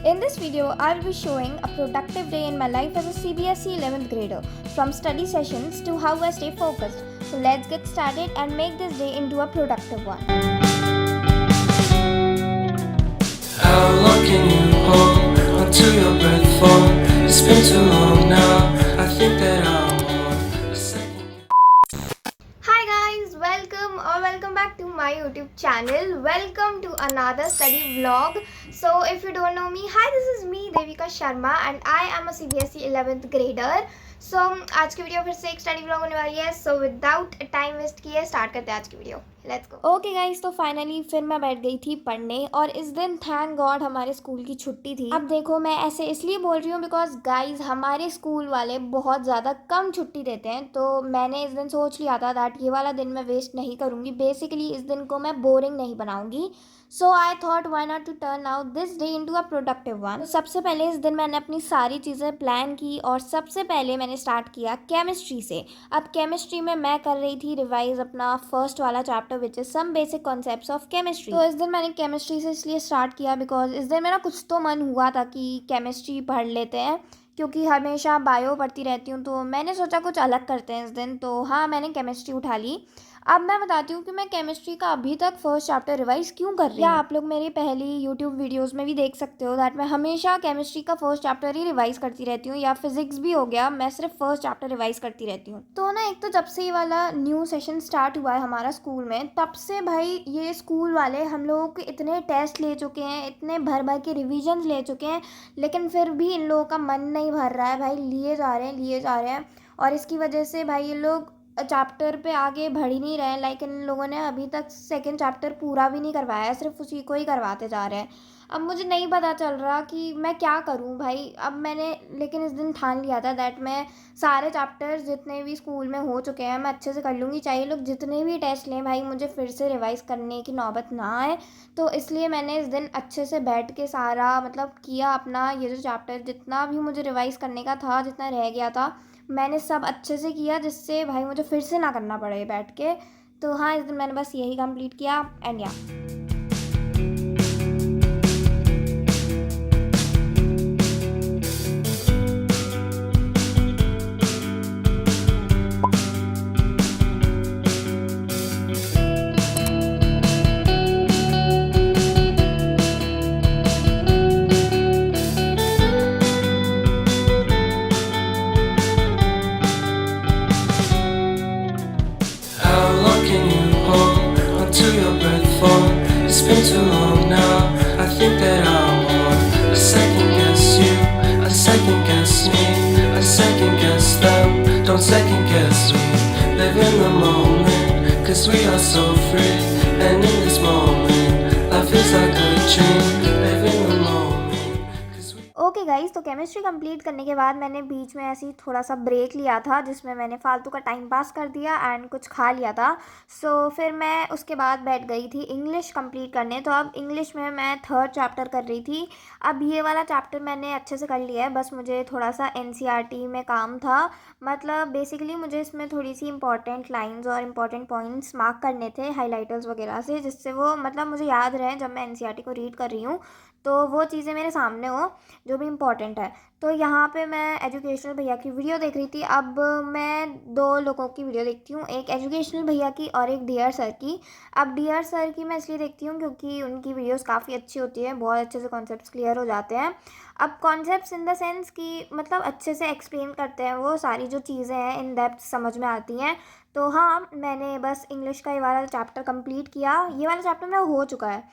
In this video, I'll be showing a productive day in my life as a CBSE 11th grader, from study sessions to how I stay focused. So let's get started and make this day into a productive one. How long can you hold until your breath falls? It's been too long now. I think that I'm on a second. Hi guys, welcome back to my YouTube channel. Welcome to another study vlog. So if you don't know me, hi, this is me Devika Sharma and I am a CBSE 11th grader. So आज की video फिर से एक study vlog होने वाली है. So without time waste किए start करते हैं आज की video. Let's go. Okay guys, तो फाइनली फिर मैं बैठ गई थी पढ़ने और इस दिन थैंक गॉड हमारे स्कूल की छुट्टी थी. अब देखो, मैं ऐसे इसलिए बोल रही हूँ बिकॉज गाइस हमारे स्कूल वाले बहुत ज़्यादा कम छुट्टी देते हैं. तो मैंने इस दिन सोच लिया था दैट ये वाला दिन मैं वेस्ट नहीं करूँगी. बेसिकली इस दिन को मैं बोरिंग नहीं बनाऊँगी. So I thought why not to turn out this day into a productive one. सबसे पहले इस दिन मैंने अपनी सारी चीज़ें प्लान की और सबसे पहले मैंने स्टार्ट किया केमिस्ट्री से. अब केमिस्ट्री में मैं कर रही थी रिवाइज अपना फर्स्ट वाला chapter which is some basic concepts of chemistry. तो इस दिन मैंने केमिस्ट्री से इसलिए स्टार्ट किया बिकॉज इस दिन मेरा कुछ तो मन हुआ था कि केमिस्ट्री पढ़ लेते हैं, क्योंकि हमेशा बायो पढ़ती रहती हूँ. तो मैंने सोचा कुछ अलग करते हैं इस दिन. तो हाँ, मैंने केमिस्ट्री उठा ली. अब मैं बताती हूँ कि मैं केमिस्ट्री का अभी तक फर्स्ट चैप्टर रिवाइज क्यों कर रही हूँ. आप लोग मेरी पहली यूट्यूब वीडियोस में भी देख सकते हो दैट मैं हमेशा केमिस्ट्री का फर्स्ट चैप्टर ही रिवाइज करती रहती हूँ, या फिजिक्स भी हो गया, मैं सिर्फ फर्स्ट चैप्टर रिवाइज करती रहती हूँ. तो ना, एक तो जब से ये वाला न्यू सेशन स्टार्ट हुआ है हमारा स्कूल में, तब से भाई ये स्कूल वाले हम लोगों के इतने टेस्ट ले चुके हैं, इतने भर भर के रिविजन्स ले चुके हैं, लेकिन फिर भी इन लोगों का मन नहीं भर रहा है भाई. लिए जा रहे हैं और इसकी वजह से भाई ये लोग चैप्टर पे आगे बढ़ ही नहीं रहे हैं. लाइक इन लोगों ने अभी तक सेकंड चैप्टर पूरा भी नहीं करवाया है, सिर्फ उसी को ही करवाते जा रहे हैं. अब मुझे नहीं पता चल रहा कि मैं क्या करूं भाई. अब मैंने लेकिन इस दिन ठान लिया था दैट मैं सारे चैप्टर्स जितने भी स्कूल में हो चुके हैं मैं अच्छे से कर लूँगी, चाहे लोग जितने भी टेस्ट लें भाई, मुझे फिर से रिवाइज़ करने की नौबत ना आए. तो इसलिए मैंने इस दिन अच्छे से बैठ के सारा किया अपना ये जो चैप्टर जितना भी मुझे रिवाइज़ करने का था, जितना रह गया था, मैंने सब अच्छे से किया, जिससे भाई मुझे फिर से ना करना पड़े बैठ के. तो हाँ, इस दिन मैंने बस यही कंप्लीट किया एंड या. How long can you hold until your breath falls? It's been too long now. I think that I'm on a second guess you, a second guess me, a second guess them. Don't second guess me. Live in the moment, 'cause we are so free. And in this moment, life is like a dream. Live in the moment. Okay guys, तो chemistry complete करने के बाद मैंने बीच में ऐसे ही थोड़ा सा break लिया था, जिसमें मैंने फालतू का टाइम पास कर दिया एंड कुछ खा लिया था. सो फिर मैं उसके बाद बैठ गई थी इंग्लिश कंप्लीट करने. तो अब इंग्लिश में मैं थर्ड चैप्टर कर रही थी. अब ये वाला चैप्टर मैंने अच्छे से कर लिया है, बस मुझे थोड़ा सा एनसीईआरटी में काम था. बेसिकली मुझे इसमें थोड़ी सी इंपॉर्टेंट लाइंस और इंपॉर्टेंट पॉइंट्स मार्क करने थे हाईलाइटर्स वगैरह से, जिससे वो मुझे याद रहे जब मैं एनसीईआरटी को रीड कर रही हूँ, तो वो चीज़ें मेरे सामने हो जो भी इम्पॉर्टेंट है. तो यहाँ पे मैं एजुकेशनल भैया की वीडियो देख रही थी. अब मैं दो लोगों की वीडियो देखती हूँ, एक एजुकेशनल भैया की और एक डियर सर की. अब डियर सर की मैं इसलिए देखती हूँ क्योंकि उनकी वीडियोस काफ़ी अच्छी होती है, बहुत अच्छे से कॉन्सेप्ट्स क्लियर हो जाते हैं. अब कॉन्सेप्ट्स इन द सेंस कि अच्छे से एक्सप्लेन करते हैं, वो सारी जो चीज़ें हैं इन डेप्थ समझ में आती हैं. तो हाँ, मैंने बस इंग्लिश का ये वाला चैप्टर कंप्लीट किया. ये वाला चैप्टर मेरा हो चुका है.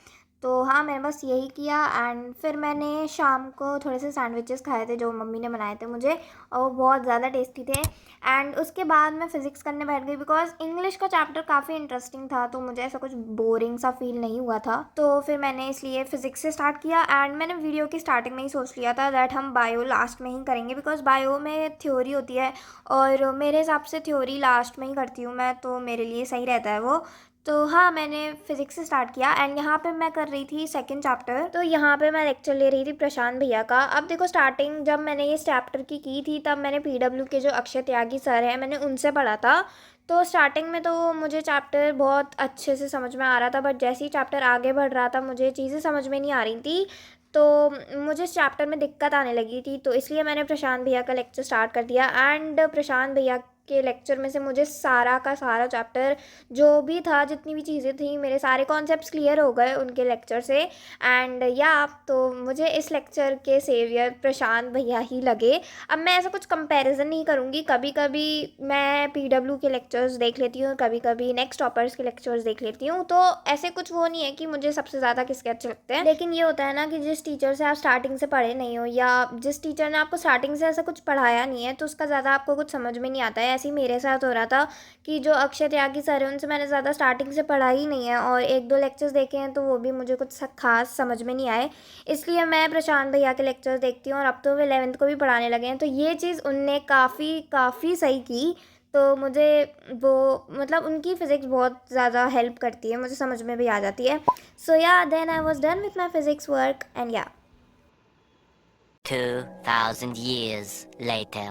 तो हाँ, मैंने बस यही किया एंड फिर मैंने शाम को थोड़े से सैंडविचेस खाए थे जो मम्मी ने बनाए थे मुझे, और वो बहुत ज़्यादा टेस्टी थे. एंड उसके बाद मैं फ़िज़िक्स करने बैठ गई बिकॉज इंग्लिश का चैप्टर काफ़ी इंटरेस्टिंग था, तो मुझे ऐसा कुछ बोरिंग सा फील नहीं हुआ था. तो फिर मैंने इसलिए फ़िज़िक्स से स्टार्ट किया एंड मैंने वीडियो की स्टार्टिंग में ही सोच लिया था दैट हम बायो लास्ट में ही करेंगे, बिकॉज बायो में थ्योरी होती है और मेरे हिसाब से थ्योरी लास्ट में ही करती हूँ मैं, तो मेरे लिए सही रहता है वो. तो हाँ, मैंने फिज़िक्स से स्टार्ट किया एंड यहाँ पे मैं कर रही थी सेकंड चैप्टर. तो यहाँ पे मैं लेक्चर ले रही थी प्रशांत भैया का. अब देखो, स्टार्टिंग जब मैंने ये चैप्टर की थी तब मैंने पीडब्ल्यू के जो अक्षय त्यागी सर हैं मैंने उनसे पढ़ा था. तो स्टार्टिंग में तो मुझे चैप्टर बहुत अच्छे से समझ में आ रहा था, बट जैसे ही चैप्टर आगे बढ़ रहा था मुझे चीज़ें समझ में नहीं आ रही थी. तो मुझे इस चैप्टर में दिक्कत आने लगी थी, तो इसलिए मैंने प्रशांत भैया का लेक्चर स्टार्ट कर दिया। एंड प्रशांत भैया के लेक्चर में से मुझे सारा का सारा चैप्टर जो भी था, जितनी भी चीज़ें थी, मेरे सारे कॉन्सेप्ट्स क्लियर हो गए उनके लेक्चर से। एंड या तो मुझे इस लेक्चर के सेवियर प्रशांत भैया ही लगे। अब मैं ऐसा कुछ कंपैरिजन नहीं करूँगी, कभी कभी मैं पीडब्ल्यू के लेक्चर्स देख लेती हूँ, कभी कभी नेक्स्ट टॉपर्स के लेक्चर्स देख लेती हूँ, तो ऐसे कुछ वो नहीं है कि मुझे सबसे ज़्यादा किसके अच्छे लगते हैं। लेकिन ये होता है ना कि जिस टीचर से आप स्टार्टिंग से पढ़े नहीं हो, या जिस टीचर ने आपको स्टार्टिंग से ऐसा कुछ पढ़ाया नहीं है, तो उसका ज़्यादा आपको कुछ समझ में नहीं आता है। ऐसे ही मेरे साथ हो रहा था कि जो अक्षय त्यागी सर है, उनसे मैंने ज़्यादा स्टार्टिंग से पढ़ा ही नहीं है, और एक दो लेक्चर्स देखे हैं तो वो भी मुझे कुछ खास समझ में नहीं आए। इसलिए मैं प्रशांत भैया के लेक्चर्स देखती हूँ, और अब तो वो 11th को भी पढ़ाने लगे हैं, तो ये चीज़ उनने काफ़ी सही की। तो मुझे वो मतलब उनकी फ़िज़िक्स बहुत ज़्यादा हेल्प करती है, मुझे समझ में भी आ जाती है। So yeah then I was done with my physics work and yeah 2000 years later.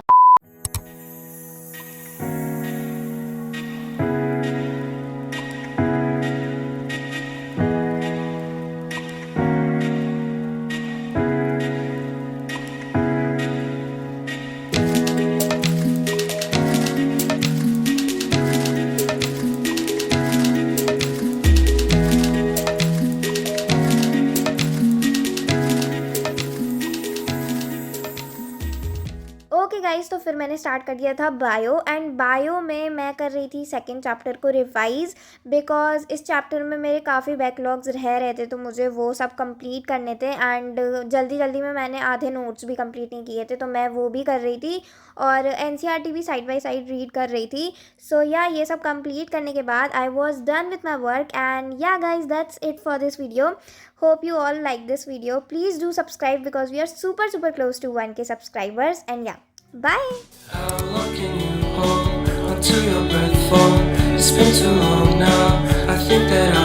Okay guys, तो फिर मैंने स्टार्ट कर दिया था बायो। एंड बायो में मैं कर रही थी सेकंड चैप्टर को रिवाइज़, बिकॉज इस चैप्टर में मेरे काफ़ी बैकलॉग्स रह रहे थे, तो मुझे वो सब कंप्लीट करने थे। एंड जल्दी में मैंने आधे नोट्स भी कंप्लीट नहीं किए थे, तो मैं वो भी कर रही थी, और एनसीईआरटी भी साइड बाय साइड रीड कर रही थी। सो या ये सब कंप्लीट करने के बाद I was done with my work. And yeah guys, that's it for this video. Hope you all like this video. Please do subscribe because we are super close to 1K subscribers. And yeah, bye. How long can you hold until your breath falls? It's been too long now. I think that